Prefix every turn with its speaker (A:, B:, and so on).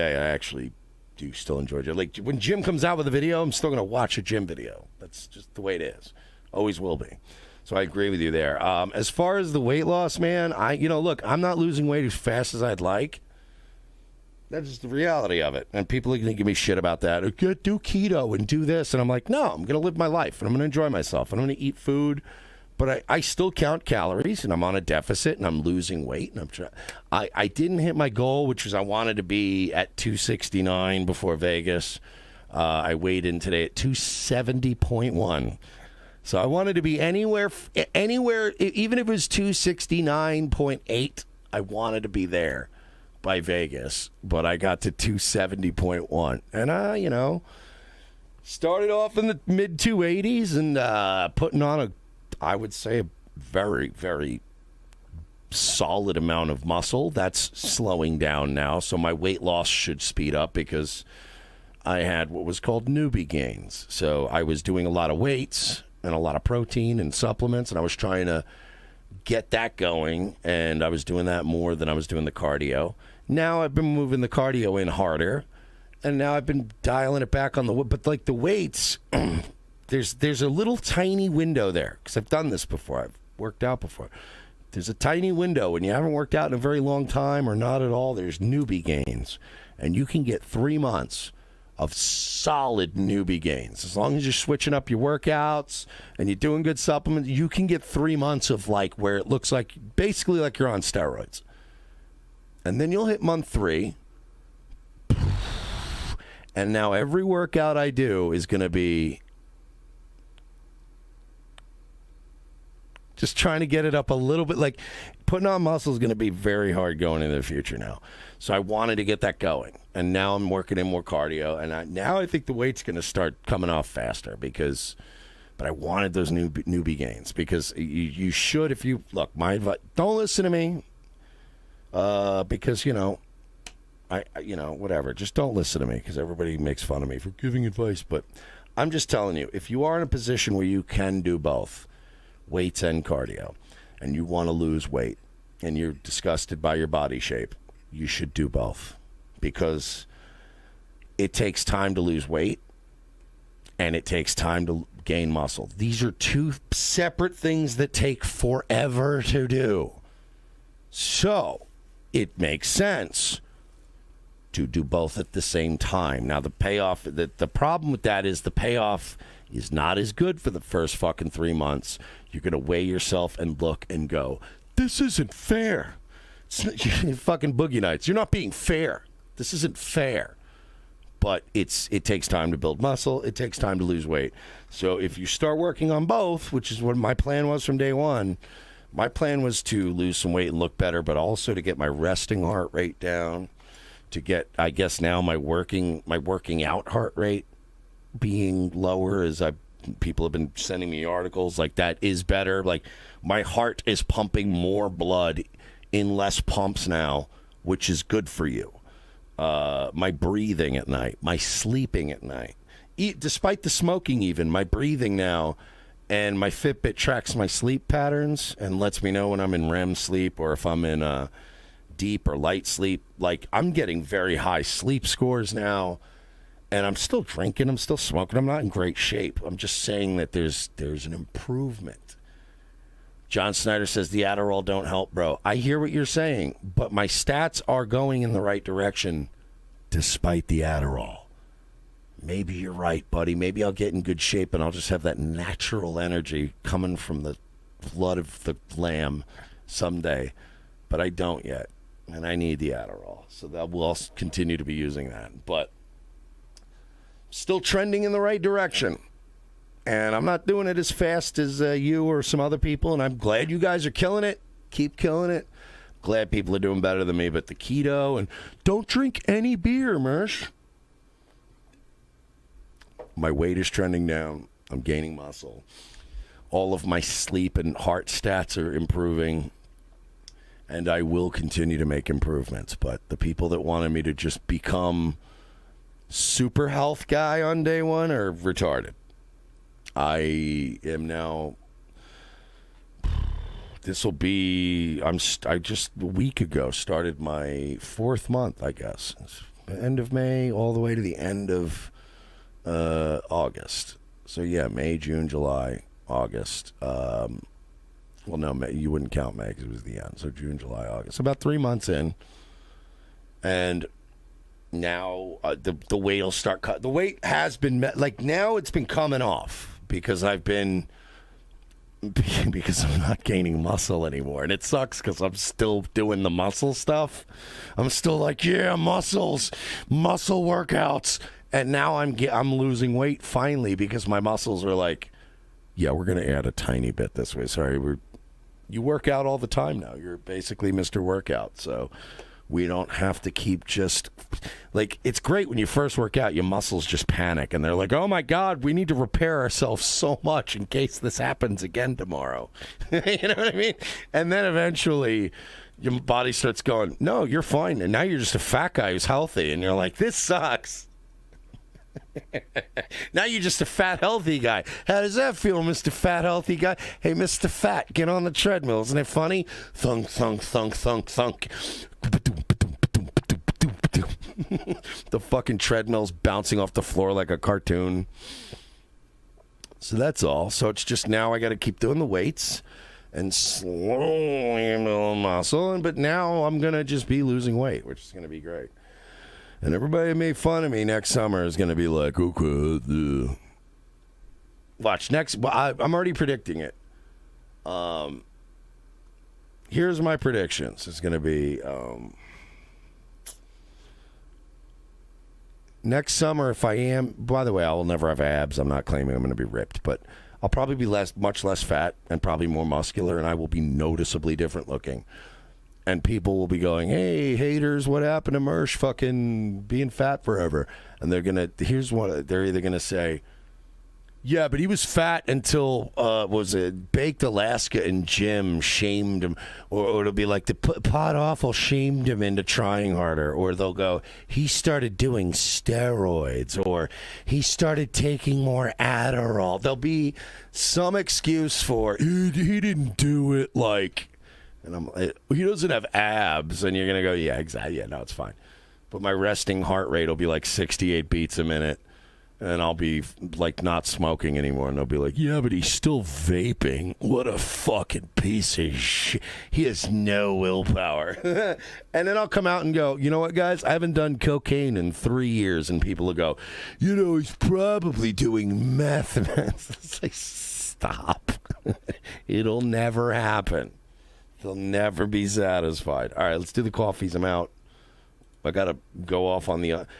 A: I actually do still enjoy it. Like when Jim comes out with a video, I'm still going to watch a Jim video. That's just the way it is. Always will be. So I agree with you there. As far as the weight loss, man, look, I'm not losing weight as fast as I'd like. That's just the reality of it. And people are going to give me shit about that. Do keto and do this. And I'm like, no, I'm going to live my life and I'm going to enjoy myself. And I'm going to eat food. But I still count calories and I'm on a deficit and I'm losing weight. And I didn't hit my goal, which was I wanted to be at 269 before Vegas. I weighed in today at 270.1. So I wanted to be anywhere, even if it was 269.8, I wanted to be there by Vegas. But I got to 270.1. And started off in the mid 280s and putting on I would say a very, very solid amount of muscle. That's slowing down now. So my weight loss should speed up because I had what was called newbie gains. So I was doing a lot of weights and a lot of protein and supplements, and I was trying to get that going, and I was doing that more than I was doing the cardio. Now I've been moving the cardio in harder, and now I've been dialing it back on but like the weights, there's a little tiny window there, because I've done this before. I've worked out before. There's a tiny window when you haven't worked out in a very long time or not at all. There's newbie gains, and you can get 3 months of solid newbie gains. As long as you're switching up your workouts and you're doing good supplements, you can get 3 months of like where it looks like basically like you're on steroids. And then you'll hit month 3. And now every workout I do is going to be just trying to get it up a little bit. Like putting on muscle is going to be very hard going into the future now. So I wanted to get that going. And now I'm working in more cardio. And now I think the weight's going to start coming off faster but I wanted those newbie gains because you should, if you, look, my advice, don't listen to me because, whatever. Just don't listen to me because everybody makes fun of me for giving advice. But I'm just telling you, if you are in a position where you can do both, weights and cardio, and you want to lose weight, and you're disgusted by your body shape, you should do both. Because it takes time to lose weight, and it takes time to gain muscle. These are two separate things that take forever to do. So it makes sense to do both at the same time. Now, the payoff, the problem with that is the payoff is not as good for the first fucking 3 months. You're going to weigh yourself and look and go, this isn't fair. It's fucking Boogie Nights. You're not being fair. This isn't fair. But it takes time to build muscle. It takes time to lose weight. So if you start working on both, which is what my plan was from day one, my plan was to lose some weight and look better, but also to get my resting heart rate down, to get, I guess now, my working out heart rate being lower as people have been sending me articles like that is better. Like my heart is pumping more blood in less pumps now, which is good for you. My breathing at night, my sleeping at night, despite the smoking even, my breathing now, and my Fitbit tracks my sleep patterns and lets me know when I'm in REM sleep or if I'm in deep or light sleep. Like I'm getting very high sleep scores now, and I'm still drinking, I'm still smoking, I'm not in great shape. I'm just saying that there's an improvement. John Snyder says the Adderall don't help, bro. I hear what you're saying, but my stats are going in the right direction despite the Adderall. Maybe you're right, buddy. Maybe I'll get in good shape and I'll just have that natural energy coming from the blood of the lamb someday. But I don't yet, and I need the Adderall. So that we'll continue to be using that. But still trending in the right direction. And I'm not doing it as fast as you or some other people, and I'm glad you guys are killing it. Keep killing it. Glad people are doing better than me, but the keto and don't drink any beer, Mersh. My weight is trending down. I'm gaining muscle. All of my sleep and heart stats are improving, and I will continue to make improvements. But the people that wanted me to just become super health guy on day one are retarded. I am now, this will be, I just a week ago started my 4th month, I guess. end of May all the way to the end of August. So yeah, May, June, July, August. Well, no, May, you wouldn't count May because it was the end. So June, July, August. About 3 months in, and now the weight will start cut. The weight has been like now it's been coming off because I'm not gaining muscle anymore, and it sucks because I'm still doing the muscle stuff. I'm still like, yeah, muscle workouts, and now I'm losing weight finally because my muscles are like, yeah, we're gonna add a tiny bit this way. Sorry, you work out all the time now. You're basically Mr. Workout, so we don't have to keep just like, it's great when you first work out, your muscles just panic and they're like, oh my God, we need to repair ourselves so much in case this happens again tomorrow. You know what I mean? And then eventually your body starts going, no, you're fine. And now you're just a fat guy who's healthy. And you're like, this sucks. Now you're just a fat, healthy guy. How does that feel, Mr. Fat, Healthy Guy? Hey, Mr. Fat, get on the treadmill. Isn't it funny? Thunk, thunk, thunk, thunk, thunk. The fucking treadmill's bouncing off the floor like a cartoon. So that's all. So it's just now I got to keep doing the weights and slowly build muscle. But now I'm going to just be losing weight, which is going to be great. And everybody made fun of me next summer is going to be like, okay, watch next. Well, I'm already predicting it. Here's my predictions. It's going to be next summer. If I am, by the way, I will never have abs. I'm not claiming I'm going to be ripped, but I'll probably be much less fat and probably more muscular, and I will be noticeably different looking. And people will be going, hey, haters, what happened to Mersh fucking being fat forever? And they're either going to say, yeah, but he was fat until, Baked Alaska and Jim shamed him. Or it'll be like the Pot Awful shamed him into trying harder. Or they'll go, he started doing steroids. Or he started taking more Adderall. There'll be some excuse for, he didn't do it like... And he doesn't have abs, and you're going to go, yeah, exactly, yeah, no, it's fine. But my resting heart rate will be like 68 beats a minute, and I'll be like not smoking anymore, and they'll be like, yeah, but he's still vaping. What a fucking piece of shit. He has no willpower. And then I'll come out and go, you know what, guys, I haven't done cocaine in 3 years, and people will go, you know, he's probably doing meth. It's like, stop. It'll never happen. They'll never be satisfied. All right, let's do the coffees. I'm out. I got to go off on the...